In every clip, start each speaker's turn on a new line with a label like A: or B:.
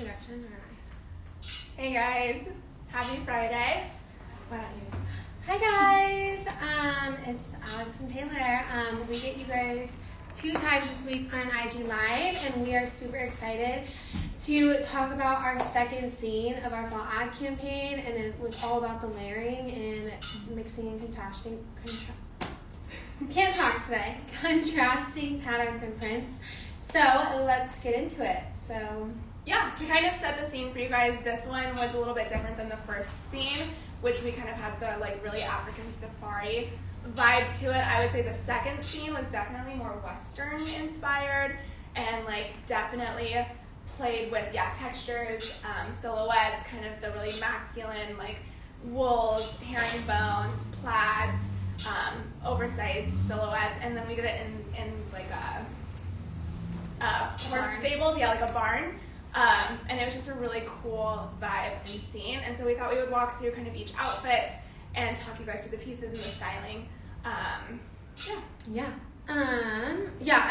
A: introduction or am I?
B: Hey guys, happy Friday. Why don't you?
A: Hi guys, it's Alex and Taylor. We get you guys 2 times this week on IG Live, and we are super excited to talk about our second scene of our fall ad campaign, and it was all about the layering and mixing and contrasting patterns and prints. So let's get into it. So
B: yeah, to kind of set the scene for you guys, this one was a little bit different than the first scene, which we kind of had the like really African safari vibe to it. I would say the second scene was definitely more Western inspired and like definitely played with textures, silhouettes, kind of the really masculine like wools, herringbones, plaids, oversized silhouettes, and then we did it in like horse stables, like a barn. And it was just a really cool vibe and scene. And so we thought we would walk through kind of each outfit and talk you guys through the pieces and the styling.
A: And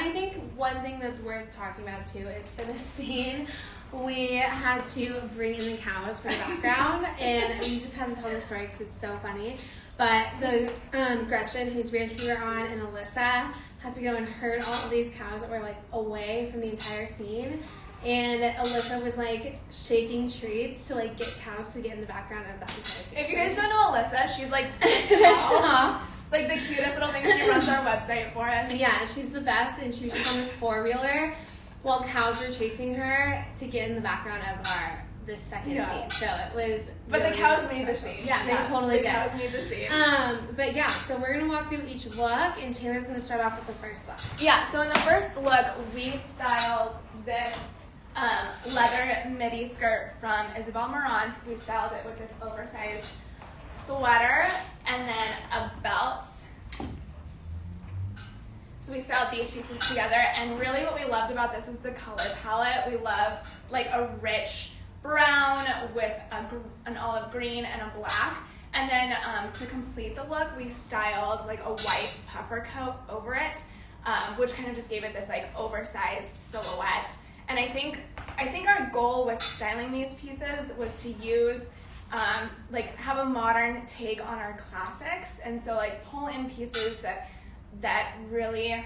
A: I think one thing that's worth talking about too is for this scene, we had to bring in the cows for the background, and we just had to tell the story because it's so funny. But the Gretchen, whose ranch we were on, and Alyssa had to go and herd all of these cows that were like away from the entire scene. And Alyssa was like shaking treats to like get cows to get in the background of that entire scene.
B: If you guys don't know Alyssa, she's like tall, like the cutest little thing. She runs our website for us.
A: Yeah, she's the best, and she was just on this 4-wheeler while cows were chasing her to get in the background of this second scene. So it was.
B: But
A: really,
B: the cows
A: really
B: made
A: special.
B: the scene.
A: Yeah, they totally did.
B: The cows made the scene.
A: But yeah, so we're gonna walk through each look, and Taylor's gonna start off with the first look.
B: Yeah. So in the first look, we styled this leather midi skirt from Isabel Marant. We styled it with this oversized sweater and then a belt. So we styled these pieces together, and really what we loved about this was the color palette. We love like a rich brown with an olive green and a black. And then to complete the look, we styled like a white puffer coat over it, which kind of just gave it this like oversized silhouette. And I think our goal with styling these pieces was to use like have a modern take on our classics, and so like pull in pieces that really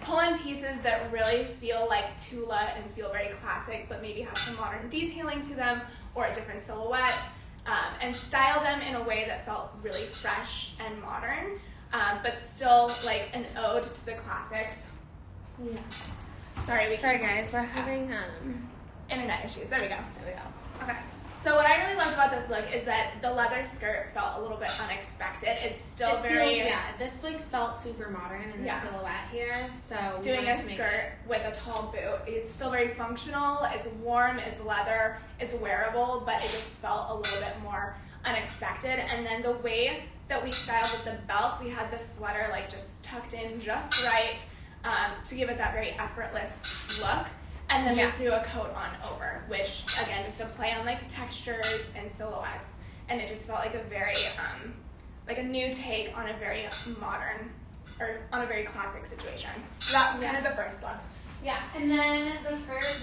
B: pull in pieces that really feel like Tula and feel very classic, but maybe have some modern detailing to them or a different silhouette, and style them in a way that felt really fresh and modern, but still like an ode to the classics.
A: Yeah.
B: Sorry
A: guys, we're having
B: internet issues. There we go.
A: Okay.
B: So what I really loved about this look is that the leather skirt felt a little bit unexpected. It's still
A: this like felt super modern in the silhouette here. So
B: doing a skirt with a tall boot, it's still very functional. It's warm, it's leather, it's wearable, but it just felt a little bit more unexpected. And then the way that we styled with the belt, we had the sweater like just tucked in just right to give it that very effortless look. And then we threw a coat on over, which again, just a play on like textures and silhouettes, and it just felt like a very, like a new take on a very modern, or on a very classic situation. So that was kind of the first look.
A: Yeah, and then the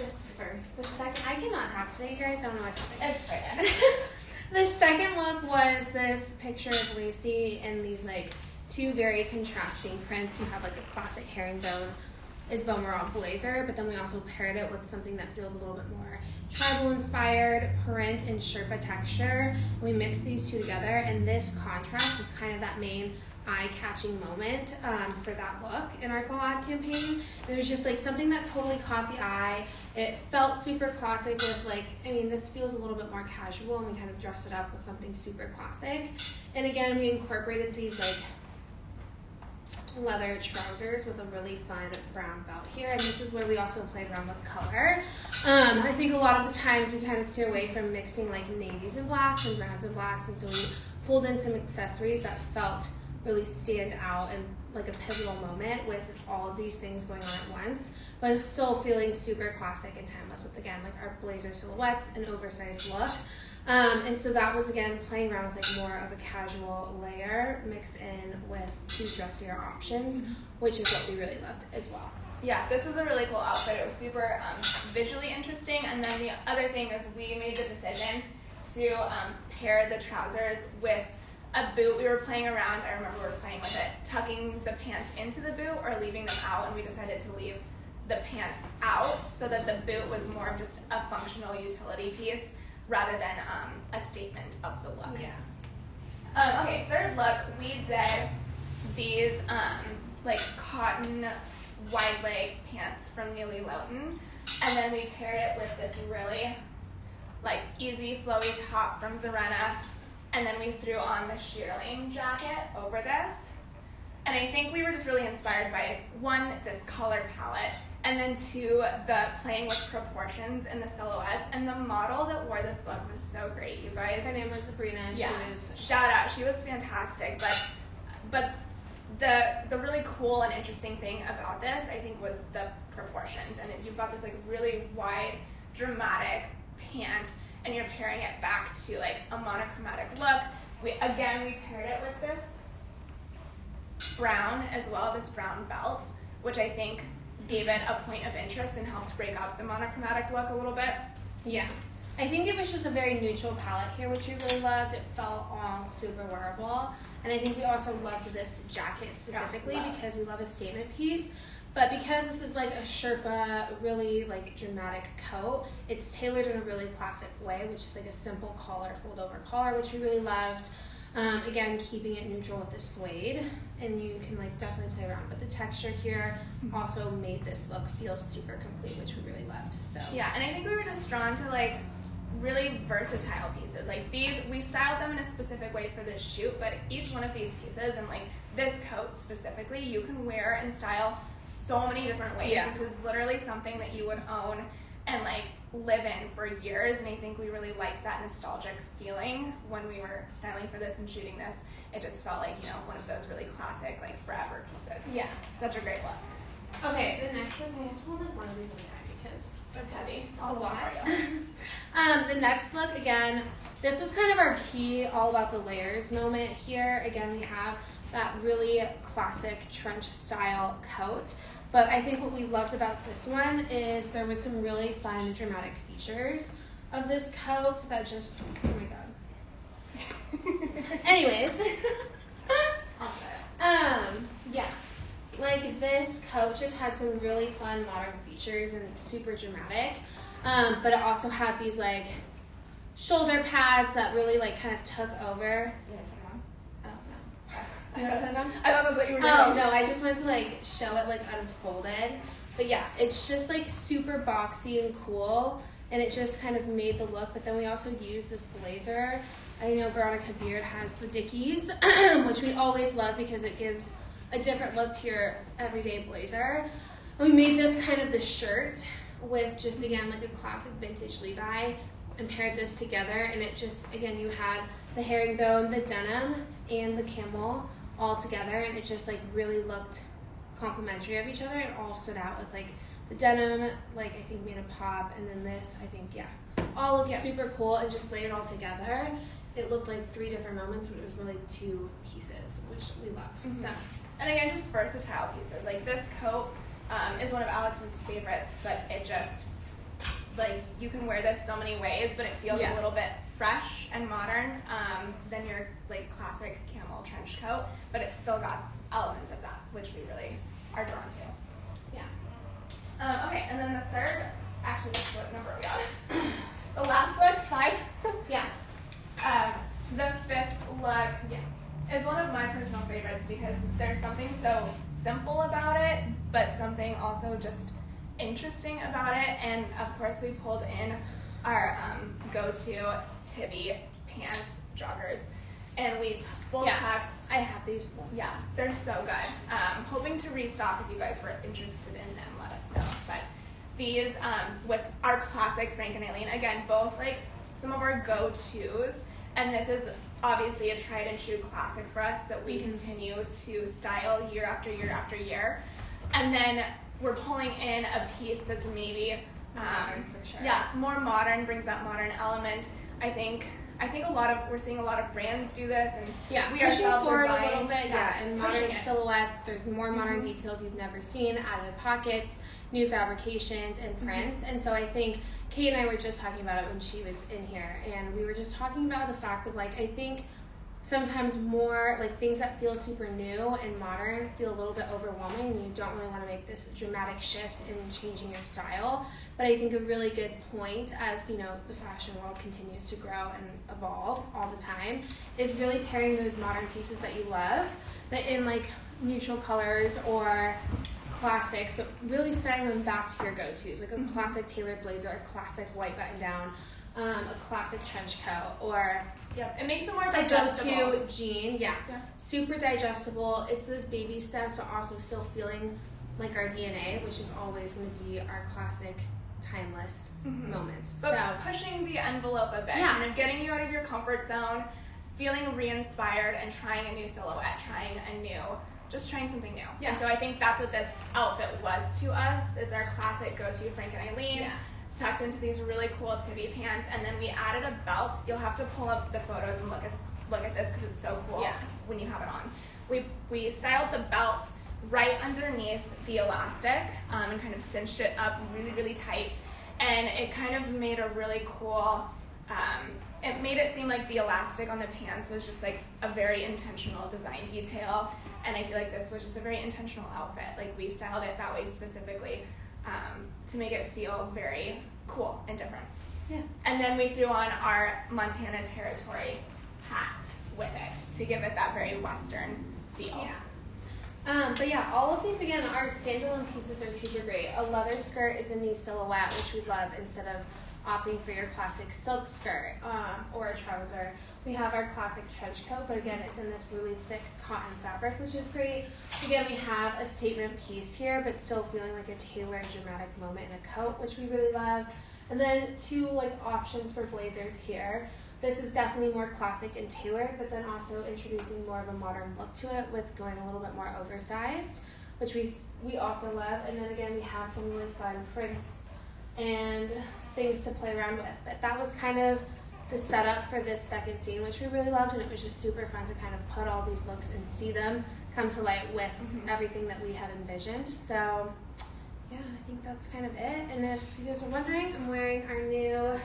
A: second, I cannot talk today, you guys, I don't know what's happening.
B: It's Friday.
A: The second look was this picture of Lacey in these like 2 very contrasting prints. You have like a classic herringbone Isabel Marant blazer, but then we also paired it with something that feels a little bit more tribal inspired print and Sherpa texture. We mixed these 2 together, and this contrast was kind of that main eye-catching moment for that look in our fall ad campaign. It was just like something that totally caught the eye. It felt super classic with like, I mean, this feels a little bit more casual, and we kind of dressed it up with something super classic. And again, we incorporated these like leather trousers with a really fun brown belt here, and this is where we also played around with color. I think a lot of the times we kind of steer away from mixing like navies and blacks and browns and blacks, and so we pulled in some accessories that felt really stand out in like a pivotal moment with all of these things going on at once, but still feeling super classic and timeless with, again, like our blazer silhouettes and oversized look. And so that was, again, playing around with like more of a casual layer mixed in with 2 dressier options, which is what we really loved as well.
B: Yeah, this was a really cool outfit. It was super visually interesting. And then the other thing is we made the decision to pair the trousers with a boot. We were playing around. I remember we were playing with it, tucking the pants into the boot or leaving them out, and we decided to leave the pants out so that the boot was more of just a functional utility piece rather than a statement of the look.
A: Yeah.
B: Okay, third look, we did these like cotton wide leg pants from Neely Loughton, and then we paired it with this really like easy flowy top from Zarena, and then we threw on the shearling jacket over this. And I think we were just really inspired by, one, this color palette, and then two, the playing with proportions in the silhouettes. And the model that wore this look was so great, you guys.
A: Her name was Sabrina.
B: Yeah.
A: She was
B: shout out. She was fantastic. But the really cool and interesting thing about this, I think, was the proportions. And you've got this like really wide, dramatic pant, and you're pairing it back to like a monochromatic look. We paired it with this brown as well, this brown belt, which I think gave it a point of interest and helped break up the monochromatic look a little bit.
A: Yeah. I think it was just a very neutral palette here, which we really loved. It felt all super wearable. And I think we also loved this jacket specifically because we love a statement piece. But because this is like a Sherpa, really like dramatic coat, it's tailored in a really classic way, which is like a simple collar, fold over collar, which we really loved. Again, keeping it neutral with the suede, and you can like definitely play around. But the texture here also made this look feel super complete, which we really loved. So
B: yeah, and I think we were just drawn to like really versatile pieces. Like these, we styled them in a specific way for this shoot, but each one of these pieces, and like this coat specifically, you can wear and style so many different ways.
A: Yeah.
B: This is literally something that you would own and like live in for years, and I think we really liked that nostalgic feeling when we were styling for this and shooting this. It just felt like, you know, one of those really classic, like forever pieces.
A: yeah.
B: Such a great look.
A: Okay, the next one, I have to hold like one of these at a time because
B: They're heavy.
A: a
B: I'll
A: lot.
B: for you.
A: The next look, again, this was kind of our key all about the layers moment here. Again, we have that really classic trench style coat. But I think what we loved about this one is there was some really fun dramatic features of this coat that just, oh my god. Anyways, yeah, like this coat just had some really fun modern features and super dramatic. But it also had these like shoulder pads that really like kind of took over.
B: I thought that's what you were doing.
A: Oh no, I just wanted to like show it like unfolded. But yeah, it's just like super boxy and cool, and it just kind of made the look. But then we also used this blazer. I know Veronica Beard has the Dickies, which we always love because it gives a different look to your everyday blazer. And we made this kind of the shirt with just, again, like a classic vintage Levi, and paired this together, and it just, again, you had the herringbone, the denim, and the camel all together, and it just like really looked complementary of each other. It all stood out with like the denim, like I think made a pop, and then this, I think, yeah, all looked super cool, and just layered all together. It looked like 3 different moments, but it was really 2 pieces, which we love. So,
B: and again, just versatile pieces. Like this coat is one of Alex's favorites, but it just, like, you can wear this so many ways, but it feels a little bit fresh and modern than your like classic camel trench coat, but it's still got elements of that, which we really are drawn to.
A: yeah.
B: Okay, and then the third, actually, that's what number are we on? The last look, 5.
A: Yeah.
B: The fifth look is one of my personal favorites because there's something so simple about it, but something also just interesting about it. And of course, we pulled in our go-to Tibby pants joggers, and we full tucked.
A: I have these.
B: Yeah, they're so good. Hoping to restock if you guys were interested in them. Let us know. But these with our classic Frank and Eileen, again, both like some of our go-tos, and this is obviously a tried and true classic for us that we continue to style year after year after year. And then we're pulling in a piece that's maybe
A: for sure.
B: more modern, brings that modern element. I I think we're seeing a lot of brands do this, and we
A: pushing
B: ourselves
A: forward
B: are
A: a
B: buying,
A: little bit, and modern
B: it.
A: silhouettes. There's more modern details you've never seen, added pockets, new fabrications, and prints. And so I think Kate and I were just talking about it when she was in here, and we were just talking about the fact of like, I think sometimes more like things that feel super new and modern feel a little bit overwhelming, and you don't really want to make this dramatic shift in changing your style. But I think a really good point, as you know, the fashion world continues to grow and evolve all the time, is really pairing those modern pieces that you love, that in like neutral colors or classics, but really styling them back to your go-tos, like a classic tailored blazer, a classic white button-down, a classic trench coat, or
B: it makes it more
A: digestible. A go-to jean, super digestible. It's those baby steps, but also still feeling like our DNA, which is always going to be our classic, timeless moments.
B: But
A: so
B: pushing the envelope a bit, kind of getting you out of your comfort zone, feeling re-inspired, and trying a new silhouette, just trying something new. And so I think that's what this outfit was to us. It's our classic go-to Frank and Eileen. Tucked into these really cool Tibi pants, and then we added a belt. You'll have to pull up the photos and look at this because it's so cool when you have it on. We styled the belt right underneath the elastic and kind of cinched it up really, really tight, and it kind of made a really cool, it made it seem like the elastic on the pants was just like a very intentional design detail, and I feel like this was just a very intentional outfit. Like we styled it that way specifically to make it feel very cool and different. And then we threw on our Montana Territory hat with it to give it that very Western feel.
A: But all of these, again, our standalone pieces are super great. A leather skirt is a new silhouette, which we love, instead of opting for your classic silk skirt or a trouser. We have our classic trench coat, but again, it's in this really thick cotton fabric, which is great. Again, we have a statement piece here, but still feeling like a tailored, dramatic moment in a coat, which we really love. And then two options for blazers here. This is definitely more classic and tailored, but then also introducing more of a modern look to it with going a little bit more oversized, which we also love. And then again, we have some really fun prints and things to play around with. But that was kind of the setup for this second scene, which we really loved, and it was just super fun to kind of put all these looks and see them come to light with everything that we had envisioned. So I think that's kind of it. And if you guys are wondering, I'm wearing our new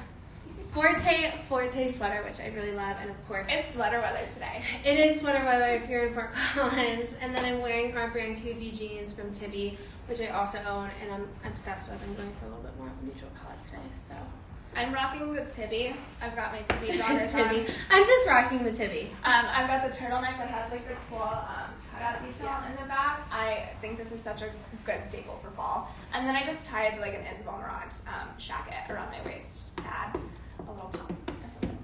A: Forte sweater, which I really love, and of course
B: it's sweater weather today.
A: It is sweater weather if you're in Fort Collins. And then I'm wearing our brand Koozie jeans from Tibi, which I also own and I'm obsessed with. I'm going for a little bit more of a neutral palette today. So
B: I'm rocking the Tibi. I've got my Tibi joggers on.
A: I'm just rocking the Tibi.
B: I've got the turtleneck that has like the cool cutout detail in the back. I think this is such a good staple for fall. And then I just tied like an Isabel Marant shacket around my waist to add a little pop or something.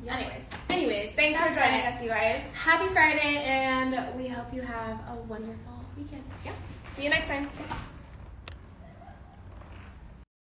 B: Anyways, thanks for joining us, you guys.
A: Happy Friday, and we hope you have a wonderful weekend.
B: See you next time.